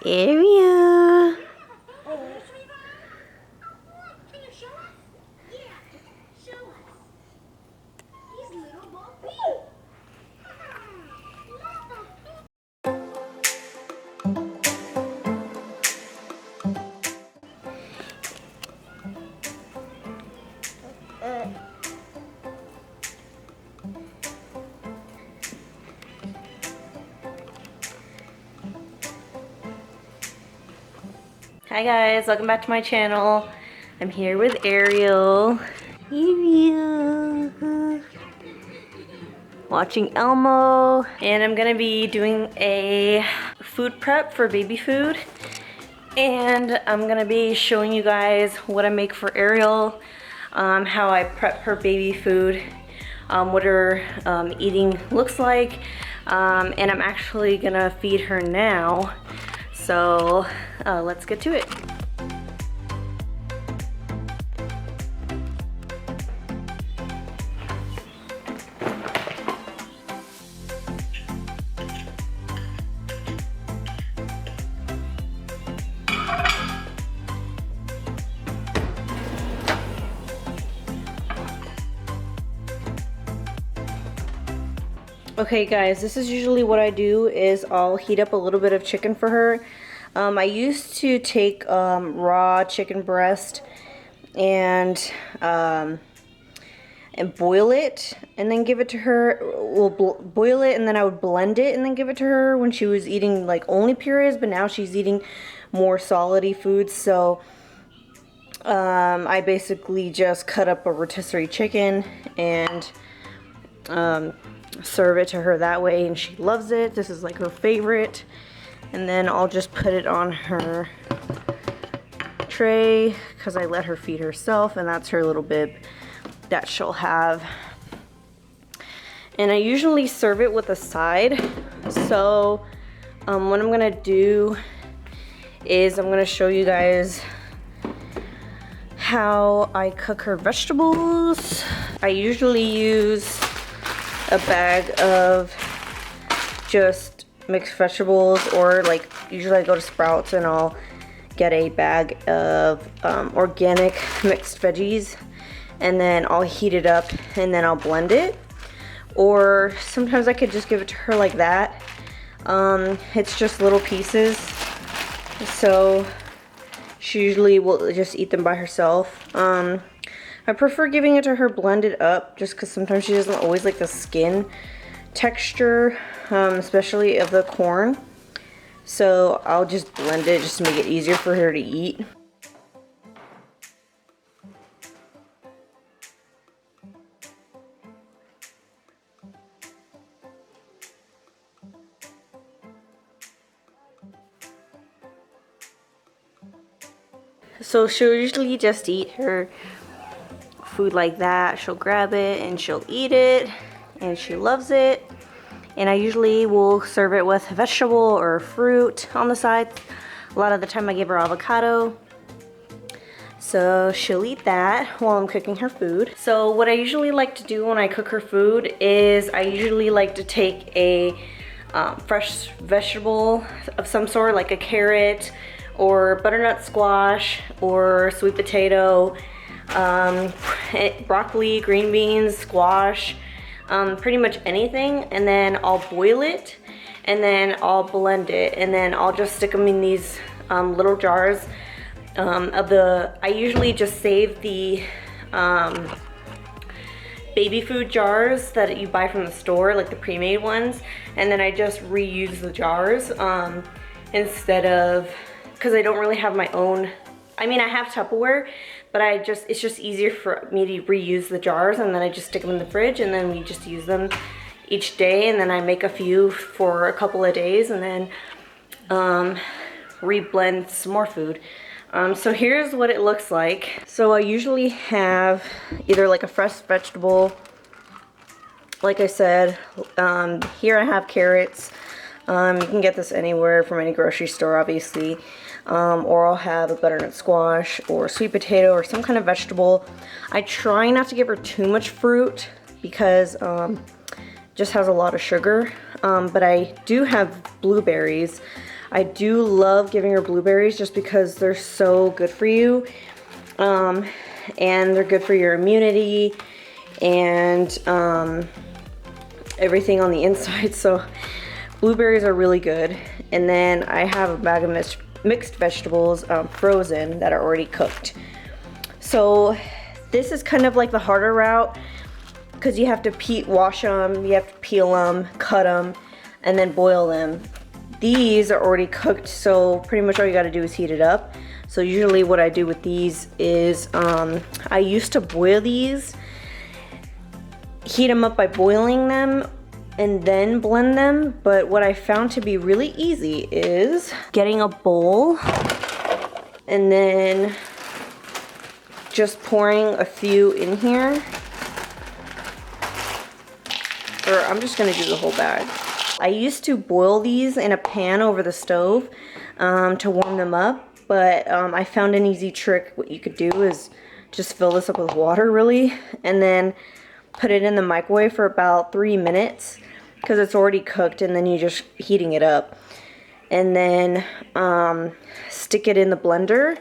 Ariel. Hi guys, welcome back to my channel. I'm here with Ariel. Ariel. Watching Elmo. And I'm gonna be doing a food prep for baby food. And I'm gonna be showing you guys what I make for Ariel, how I prep her baby food, what her eating looks like, and I'm actually gonna feed her now. So let's get to it. Okay guys, this is usually what I do is I'll heat up a little bit of chicken for her. I used to take raw chicken breast and boil it and then give it to her. Well, boil it and then I would blend it and then give it to her when she was eating like only purees, but now she's eating more solidy foods. So I basically just cut up a rotisserie chicken and serve it to her that way, and she loves it. This is like her favorite. And then I'll just put it on her tray because I let her feed herself, and that's her little bib that she'll have. And I usually serve it with a side. So what I'm gonna do is I'm gonna show you guys how I cook her vegetables. I usually use a bag of just mixed vegetables, or like usually I go to Sprouts and I'll get a bag of organic mixed veggies, and then I'll heat it up and then I'll blend it. Or sometimes I could just give it to her like that. It's just little pieces, so she usually will just eat them by herself. I prefer giving it to her blended up just because sometimes she doesn't always like the skin texture, especially of the corn. So I'll just blend it just to make it easier for her to eat. So she'll usually just eat her food like that. She'll grab it and she'll eat it, and she loves it. And I usually will serve it with vegetable or fruit on the side. A lot of the time I give her avocado, so she'll eat that while I'm cooking her food. So what I usually like to do when I cook her food is I usually like to take a fresh vegetable of some sort, like a carrot or butternut squash or sweet potato, broccoli, green beans, squash, pretty much anything, and then I'll boil it and then I'll blend it, and then I'll just stick them in these little jars I usually just save the baby food jars that you buy from the store, like the pre-made ones, and then I just reuse the jars instead of, because I don't really have my own. I mean, I have Tupperware, but it's just easier for me to reuse the jars, and then I just stick them in the fridge, and then we just use them each day, and then I make a few for a couple of days, and then reblend some more food. So here's what it looks like. So I usually have either like a fresh vegetable, like I said, here I have carrots. You can get this anywhere from any grocery store, obviously. Or I'll have a butternut squash or sweet potato or some kind of vegetable. I try not to give her too much fruit because it just has a lot of sugar. But I do have blueberries. I do love giving her blueberries just because they're so good for you. And they're good for your immunity and everything on the inside. So blueberries are really good. And then I have a bag of mixed vegetables, frozen, that are already cooked. So this is kind of like the harder route because you have to wash them, you have to peel them, cut them, and then boil them. These are already cooked, so pretty much all you gotta do is heat it up. So usually what I do with these is, I used to boil these, heat them up by boiling them, and then blend them. But what I found to be really easy is getting a bowl and then just pouring a few in here. Or I'm just gonna do the whole bag. I used to boil these in a pan over the stove to warm them up. But I found an easy trick. What you could do is just fill this up with water, really, and then put it in the microwave for about 3 minutes because it's already cooked, and then you're just heating it up. And then stick it in the blender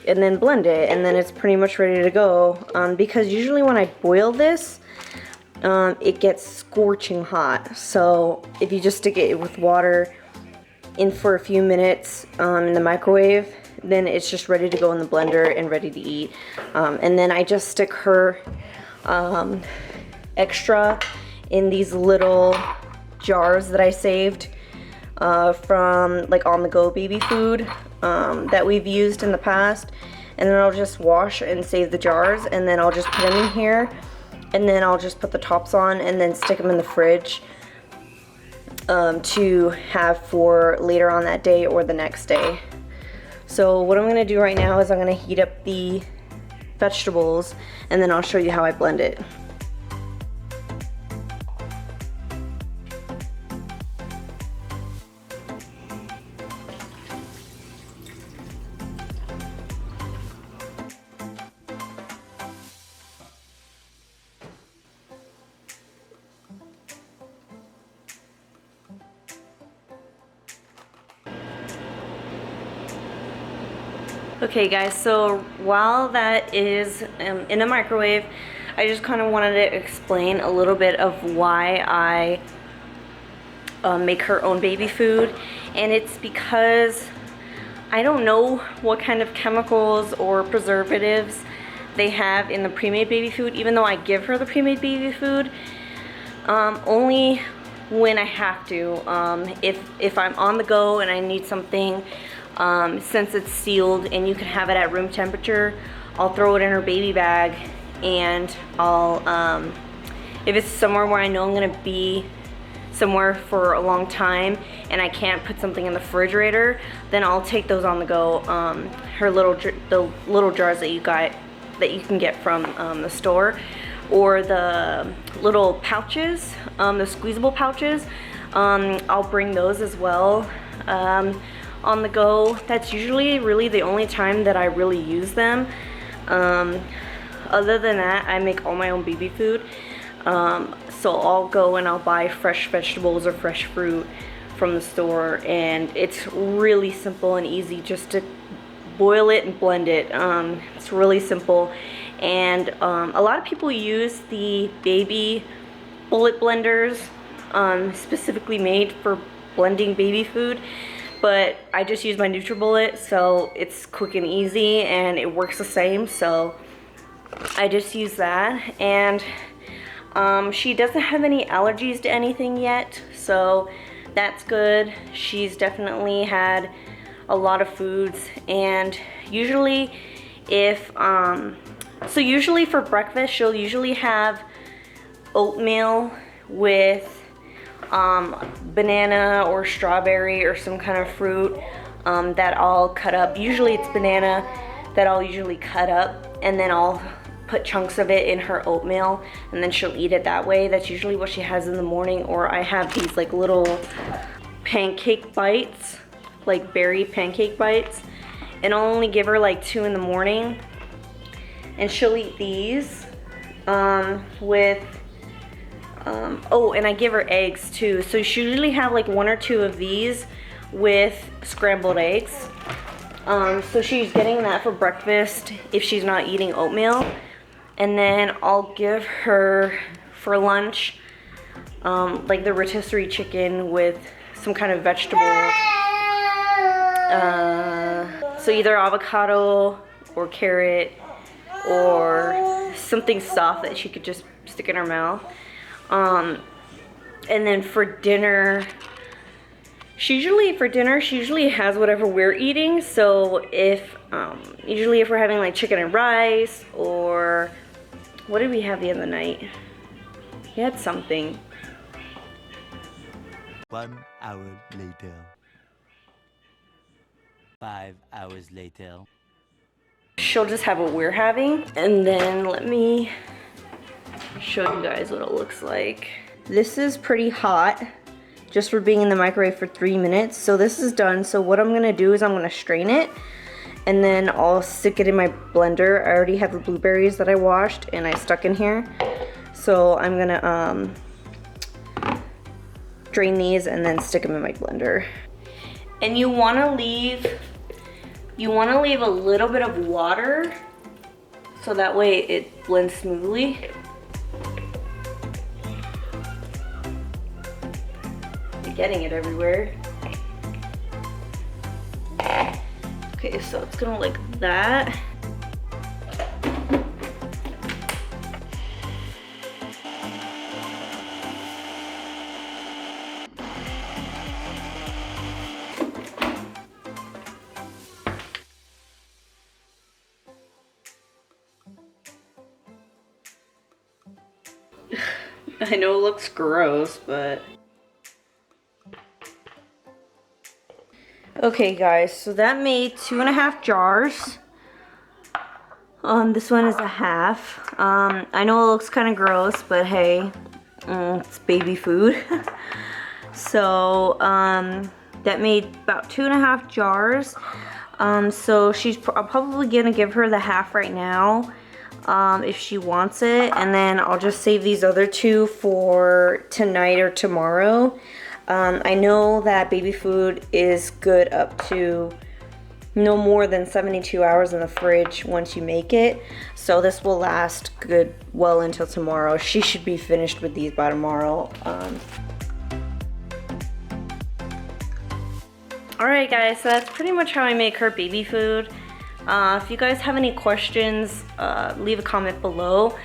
and then blend it, and then it's pretty much ready to go. Because usually when I boil this, it gets scorching hot. So if you just stick it with water in for a few minutes in the microwave, then it's just ready to go in the blender and ready to eat. And then I just stick her extra in these little jars that I saved from like on-the-go baby food that we've used in the past. And then I'll just wash and save the jars, and then I'll just put them in here, and then I'll just put the tops on and then stick them in the fridge to have for later on that day or the next day. So what I'm gonna do right now is I'm gonna heat up the vegetables, and then I'll show you how I blend it. Okay guys, so while that is in the microwave, I just kind of wanted to explain a little bit of why I make her own baby food. And it's because I don't know what kind of chemicals or preservatives they have in the pre-made baby food, even though I give her the pre-made baby food, only when I have to. If I'm on the go and I need something, since it's sealed and you can have it at room temperature, I'll throw it in her baby bag, and I'll, if it's somewhere where I know I'm gonna be somewhere for a long time and I can't put something in the refrigerator, then I'll take those on the go. The little jars that you can get from the store, or the little pouches, the squeezable pouches, I'll bring those as well. On the go. That's usually really the only time that I really use them. Other than that, I make all my own baby food. So I'll go and I'll buy fresh vegetables or fresh fruit from the store, and it's really simple and easy just to boil it and blend it. It's really simple, and a lot of people use the baby bullet blenders, specifically made for blending baby food. But I just use my NutriBullet, so it's quick and easy, and it works the same, so I just use that. And she doesn't have any allergies to anything yet, so that's good. She's definitely had a lot of foods, and usually usually for breakfast, she'll usually have oatmeal with banana or strawberry or some kind of fruit that I'll cut up. Usually it's banana that I'll usually cut up, and then I'll put chunks of it in her oatmeal, and then she'll eat it that way. That's usually what she has in the morning. Or I have these like little pancake bites, like berry pancake bites, and I'll only give her like 2 in the morning, and she'll eat these with oh, and I give her eggs too. So she usually have like 1 or 2 of these with scrambled eggs. So she's getting that for breakfast if she's not eating oatmeal. And then I'll give her for lunch like the rotisserie chicken with some kind of vegetable. So either avocado or carrot or something soft that she could just stick in her mouth. And then for dinner, she usually has whatever we're eating. So if usually if we're having like chicken and rice, or what did we have the other night? We had something. 1 hour later. 5 hours later. She'll just have what we're having. And then let me show you guys what it looks like. This is pretty hot just for being in the microwave for 3 minutes. So this is done. So what I'm gonna do is I'm gonna strain it and then I'll stick it in my blender. I already have the blueberries that I washed and I stuck in here. So I'm gonna drain these and then stick them in my blender. And you wanna leave a little bit of water so that way it blends smoothly. You're getting it everywhere. Okay, so it's gonna look like that. I know it looks gross, but... Okay guys, so that made 2.5 jars. This one is a half. I know it looks kind of gross, but hey, it's baby food. So, that made about 2.5 jars. So I'm probably gonna give her the half right now. If she wants it, and then I'll just save these other 2 for tonight or tomorrow. I know that baby food is good up to no more than 72 hours in the fridge once you make it, so this will last good well until tomorrow. She should be finished with these by tomorrow. Alright guys, so that's pretty much how I make her baby food. If you guys have any questions, leave a comment below,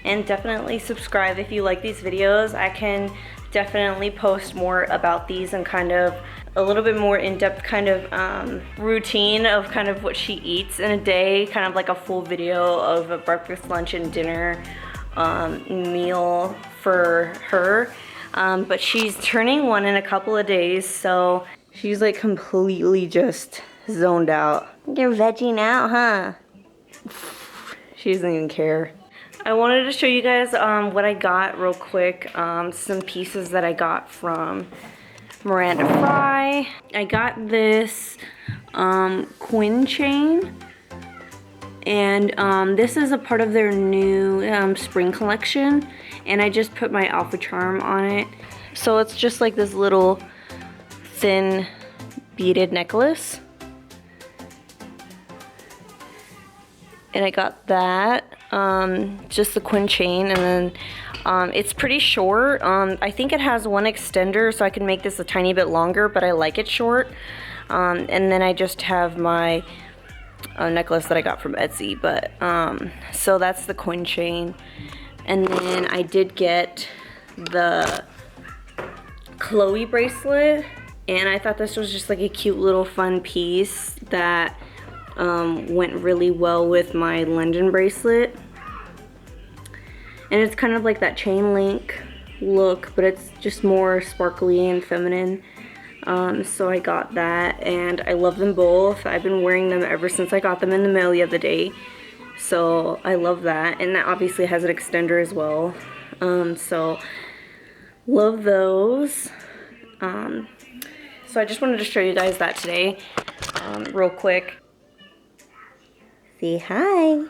and definitely subscribe if you like these videos. I can definitely post more about these and kind of a little bit more in-depth kind of routine of kind of what she eats in a day, kind of like a full video of a breakfast, lunch, and dinner meal for her. But she's turning 1 in a couple of days, so she's like completely just zoned out. You're vegging out, huh? She doesn't even care. I wanted to show you guys what I got real quick. Some pieces that I got from Miranda Fry. I got this Quinn chain, and this is a part of their new spring collection, and I just put my Alpha Charm on it. So it's just like this little thin beaded necklace. And I got that, just the Quinn chain, and then it's pretty short. I think it has 1 extender, so I can make this a tiny bit longer, but I like it short. And then I just have my necklace that I got from Etsy, but so that's the Quinn chain. And then I did get the Chloe bracelet, and I thought this was just like a cute little fun piece that went really well with my London bracelet. And it's kind of like that chain link look, but it's just more sparkly and feminine. So I got that, and I love them both. I've been wearing them ever since I got them in the mail the other day. So I love that, and that obviously has an extender as well. So love those. So I just wanted to show you guys that today, real quick. Say hi.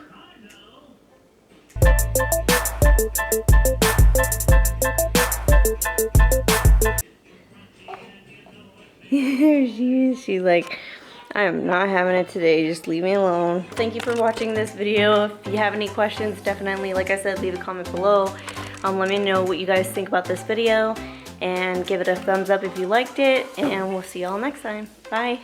There she is. She's like, I am not having it today. Just leave me alone. Thank you for watching this video. If you have any questions, definitely, like I said, leave a comment below. Let me know what you guys think about this video and give it a thumbs up if you liked it. And we'll see y'all next time. Bye.